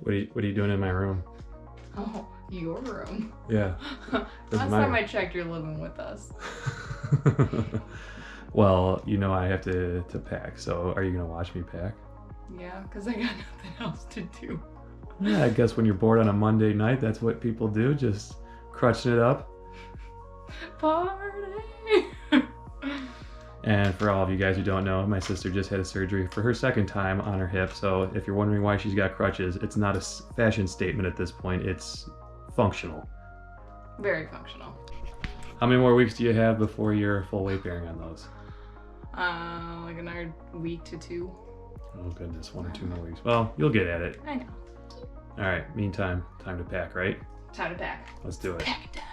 What are you doing in my room? Oh, your room. Yeah. Last time I checked, you're living with us. Well, you know I have to pack, so are you gonna watch me pack? Yeah, because I got nothing else to do. Yeah, I guess when you're bored on a Monday night, that's what people do, just crutching it up. Party! And for all of you guys who don't know, my sister just had a surgery for her second time on her hip, so if you're wondering why she's got crutches, it's not a fashion statement at this point, it's functional. Very functional. How many more weeks do you have before you're full weight bearing on those? Like another week to 2. Oh goodness, 1 or 2 more weeks. Well, you'll get at it. I know. All right, meantime, time to pack, right? Time to pack. Let's do it. Pack time.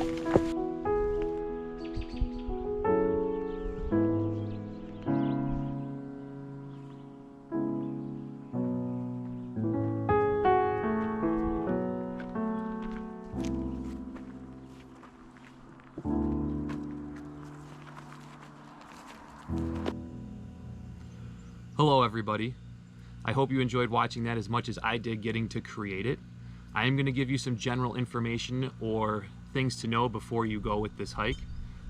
Hello everybody. I hope you enjoyed watching that as much as I did getting to create it. I am going to give you some general information or things to know before you go with this hike.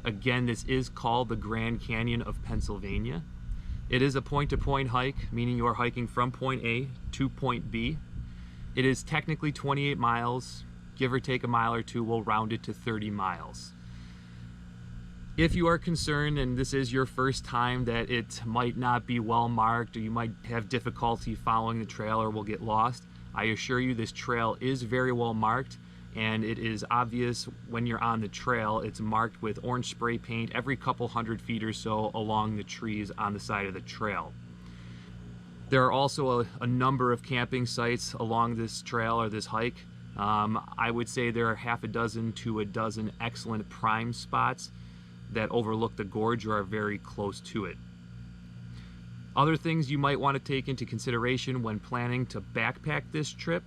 Again, this is called the Grand Canyon of Pennsylvania. It is a point-to-point hike, meaning you are hiking from point A to point B. It is technically 28 miles, give or take a mile or two, we'll round it to 30 miles. If you are concerned and this is your first time that it might not be well marked or you might have difficulty following the trail or will get lost, I assure you this trail is very well marked, and it is obvious when you're on the trail. It's marked with orange spray paint every couple hundred feet or so along the trees on the side of the trail. There are also a number of camping sites along this trail or this hike. I would say there are half a dozen to a dozen excellent prime spots that overlook the gorge or are very close to it. Other things you might want to take into consideration when planning to backpack this trip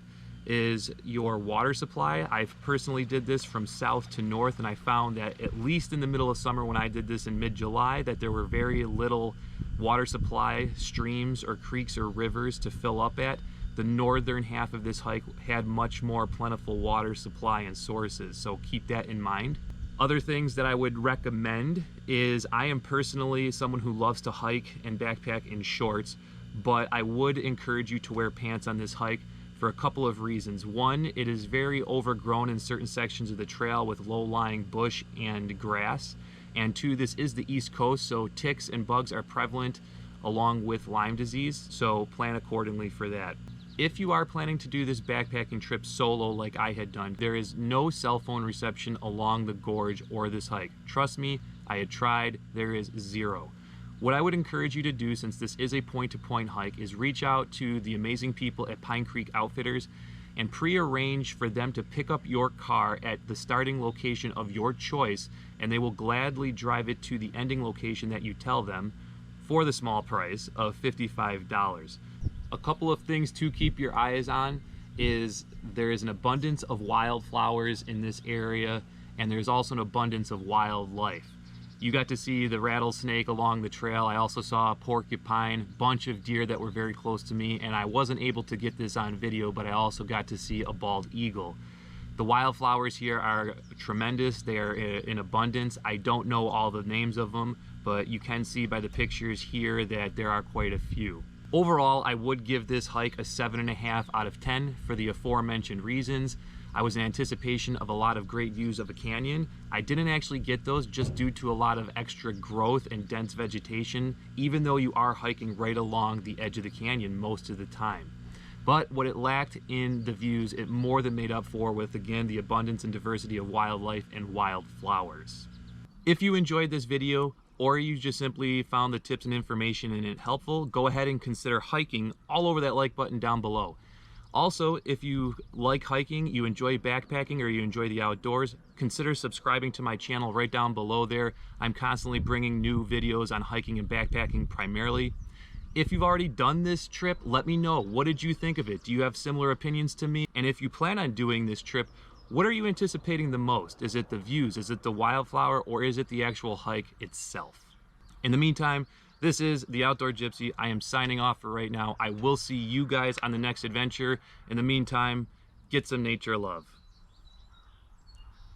is your water supply. I've personally did this from south to north, and I found that at least in the middle of summer when I did this in mid-July, that there were very little water supply, streams or creeks or rivers to fill up at. The northern half of this hike had much more plentiful water supply and sources, so keep that in mind. Other things that I would recommend is, I am personally someone who loves to hike and backpack in shorts, but I would encourage you to wear pants on this hike for a couple of reasons. One, it is very overgrown in certain sections of the trail with low-lying bush and grass. And two, this is the East Coast, so ticks and bugs are prevalent along with Lyme disease, so plan accordingly for that. If you are planning to do this backpacking trip solo like I had done, there is no cell phone reception along the gorge or this hike. Trust me, I had tried, there is zero. What I would encourage you to do, since this is a point-to-point hike, is reach out to the amazing people at Pine Creek Outfitters and pre-arrange for them to pick up your car at the starting location of your choice, and they will gladly drive it to the ending location that you tell them for the small price of $55. A couple of things to keep your eyes on is there is an abundance of wildflowers in this area, and there's also an abundance of wildlife. You got to see the rattlesnake along the trail. I also saw a porcupine, bunch of deer that were very close to me, and I wasn't able to get this on video, but I also got to see a bald eagle. The wildflowers here are tremendous. They are in abundance. I don't know all the names of them, but you can see by the pictures here that there are quite a few. Overall, I would give this hike a 7.5 out of 10 for the aforementioned reasons. I was in anticipation of a lot of great views of a canyon. I didn't actually get those just due to a lot of extra growth and dense vegetation, even though you are hiking right along the edge of the canyon most of the time. But what it lacked in the views, it more than made up for with, again, the abundance and diversity of wildlife and wildflowers. If you enjoyed this video, or you just simply found the tips and information in it helpful, go ahead and consider hiking all over that like button down below. Also, if you like hiking, you enjoy backpacking, or you enjoy the outdoors, consider subscribing to my channel right down below there. I'm constantly bringing new videos on hiking and backpacking primarily. If you've already done this trip, let me know. What did you think of it? Do you have similar opinions to me? And if you plan on doing this trip, what are you anticipating the most? Is it the views? Is it the wildflower? Or is it the actual hike itself? In the meantime, this is the Outdoor Gypsy. I am signing off for right now. I will see you guys on the next adventure. In the meantime, get some nature love.